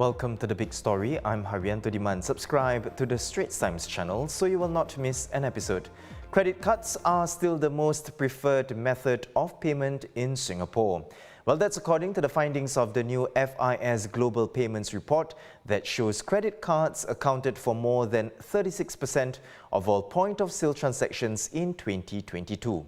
Welcome to The Big Story. I'm Haryanto Diman. Subscribe to the Straits Times channel so you will not miss an episode. Credit cards are still the most preferred method of payment in Singapore. Well, that's according to the findings of the new FIS Global Payments Report that shows credit cards accounted for more than 36% of all point-of-sale transactions in 2022.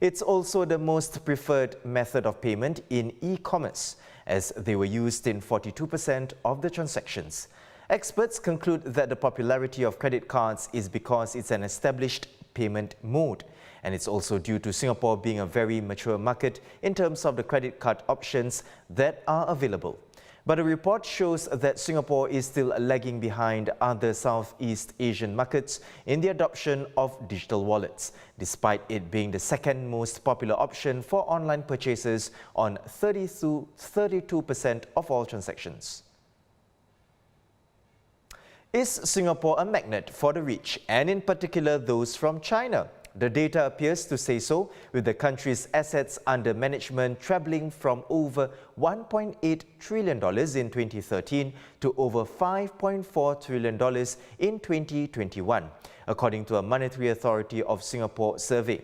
It's also the most preferred method of payment in e-commerce, as they were used in 42% of the transactions. Experts conclude that the popularity of credit cards is because it's an established payment mode, and it's also due to Singapore being a very mature market in terms of the credit card options that are available. But the report shows that Singapore is still lagging behind other Southeast Asian markets in the adoption of digital wallets, despite it being the second most popular option for online purchases on 32% of all transactions. Is Singapore a magnet for the rich, and in particular those from China? The data appears to say so, with the country's assets under management trebling from over $1.8 trillion in 2013 to over $5.4 trillion in 2021, according to a Monetary Authority of Singapore survey.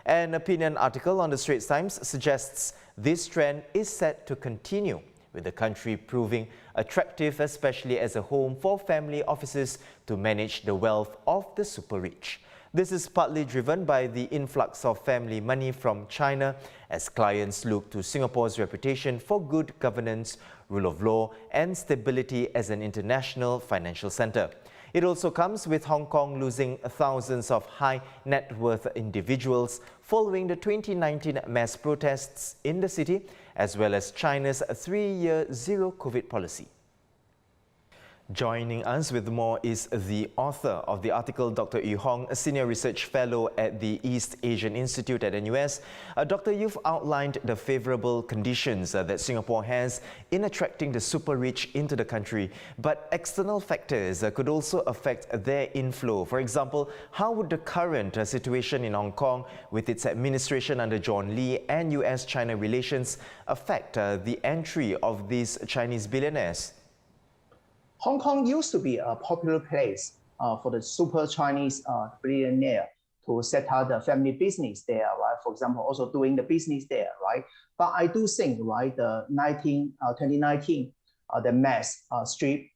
An opinion article on the Straits Times suggests this trend is set to continue, with the country proving attractive, especially as a home for family offices to manage the wealth of the super rich. This is partly driven by the influx of family money from China as clients look to Singapore's reputation for good governance, rule of law, and stability as an international financial center. It also comes with Hong Kong losing thousands of high net worth individuals following the 2019 mass protests in the city, as well as China's 3-year zero-COVID policy. Joining us with more is the author of the article, Dr. Yu Hong, a Senior Research Fellow at the East Asian Institute at NUS. Doctor, you've outlined the favourable conditions that Singapore has in attracting the super rich into the country, but external factors could also affect their inflow. For example, how would the current situation in Hong Kong, with its administration under John Lee and US-China relations, affect the entry of these Chinese billionaires? Hong Kong used to be a popular place for the super Chinese billionaire to set up the family business there, right? For example, also doing the business there, right? But I do think, right, the 2019, the mass street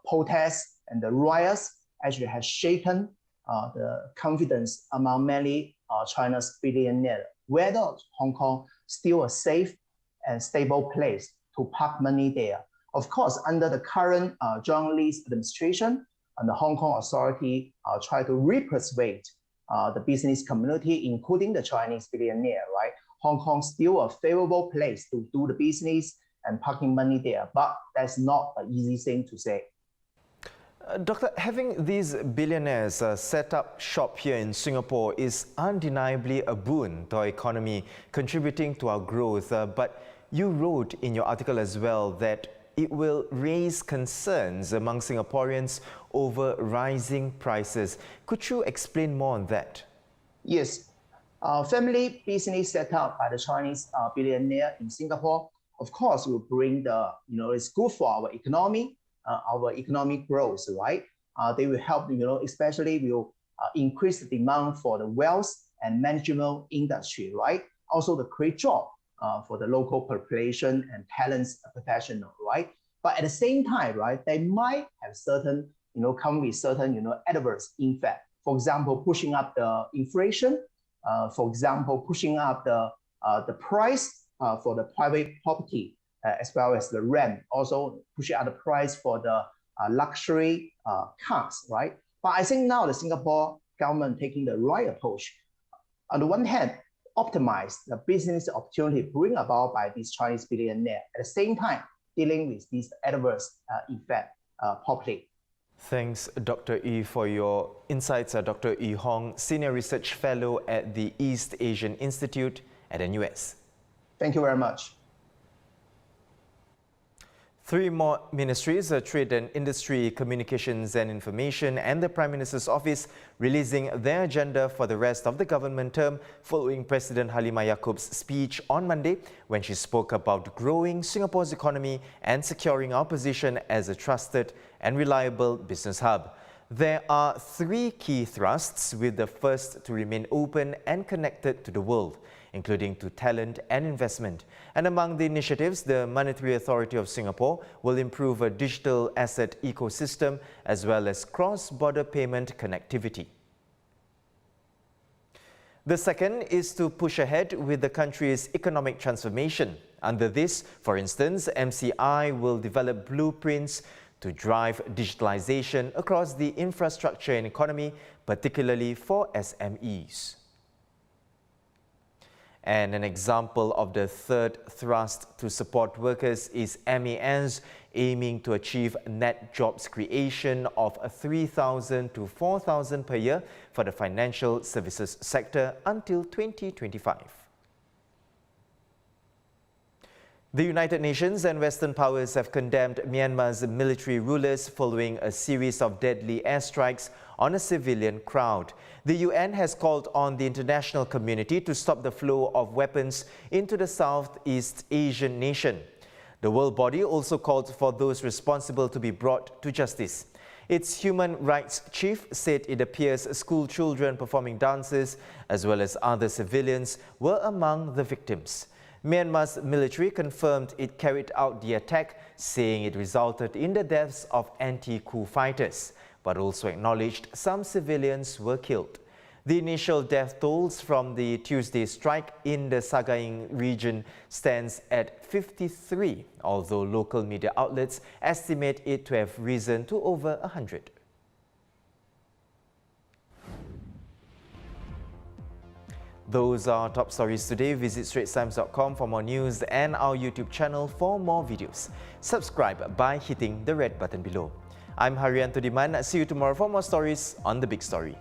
protests and the riots actually has shaken the confidence among many China's billionaires, whether Hong Kong still a safe and stable place to park money there. Of course, under the current John Lee's administration, and the Hong Kong authority try to re-persuade the business community, including the Chinese billionaire, right? Hong Kong still a favorable place to do the business and parking money there, but that's not an easy thing to say. Doctor, having these billionaires set up shop here in Singapore is undeniably a boon to our economy, contributing to our growth. But you wrote in your article as well that it will raise concerns among Singaporeans over rising prices. Could you explain more on that? Yes. Family business set up by the Chinese billionaire in Singapore, of course, will bring the, it's good for our economy, our economic growth, right? They will help, especially will increase the demand for the wealth and management industry, right? Also the create job for the local population and talents professional, right? But at the same time, right, they might have certain, come with certain, adverse effect. For example, pushing up the inflation. For example, pushing up the price for the private property, as well as the rent. Also pushing up the price for the luxury cars, right? But I think now the Singapore government taking the right approach. On the one hand, optimize the business opportunity bring about by these Chinese billionaire. At the same time, dealing with these adverse effect properly. Thanks, Dr. Yu, for your insights. Dr. Yu Hong, Senior Research Fellow at the East Asian Institute at NUS. Thank you very much. Three more ministries, Trade and Industry, Communications and Information, and the Prime Minister's Office, releasing their agenda for the rest of the government term following President Halimah Yacob's speech on Monday when she spoke about growing Singapore's economy and securing our position as a trusted and reliable business hub. There are three key thrusts, with the first to remain open and connected to the world, including to talent and investment. And among the initiatives, the Monetary Authority of Singapore will improve a digital asset ecosystem as well as cross-border payment connectivity. The second is to push ahead with the country's economic transformation. Under this, for instance, MCI will develop blueprints to drive digitalization across the infrastructure and economy, particularly for SMEs. And an example of the third thrust to support workers is MAN's aiming to achieve net jobs creation of 3,000 to 4,000 per year for the financial services sector until 2025. The United Nations and Western powers have condemned Myanmar's military rulers following a series of deadly airstrikes on a civilian crowd. The UN has called on the international community to stop the flow of weapons into the Southeast Asian nation. The world body also called for those responsible to be brought to justice. Its human rights chief said it appears school children performing dances as well as other civilians were among the victims. Myanmar's military confirmed it carried out the attack, saying it resulted in the deaths of anti-coup fighters, but also acknowledged some civilians were killed. The initial death tolls from the Tuesday strike in the Sagaing region stands at 53, although local media outlets estimate it to have risen to over 100. Those are top stories today. Visit straitstimes.com for more news and our YouTube channel for more videos. Subscribe by hitting the red button below. I'm Haryanto Diman. See you tomorrow for more stories on The Big Story.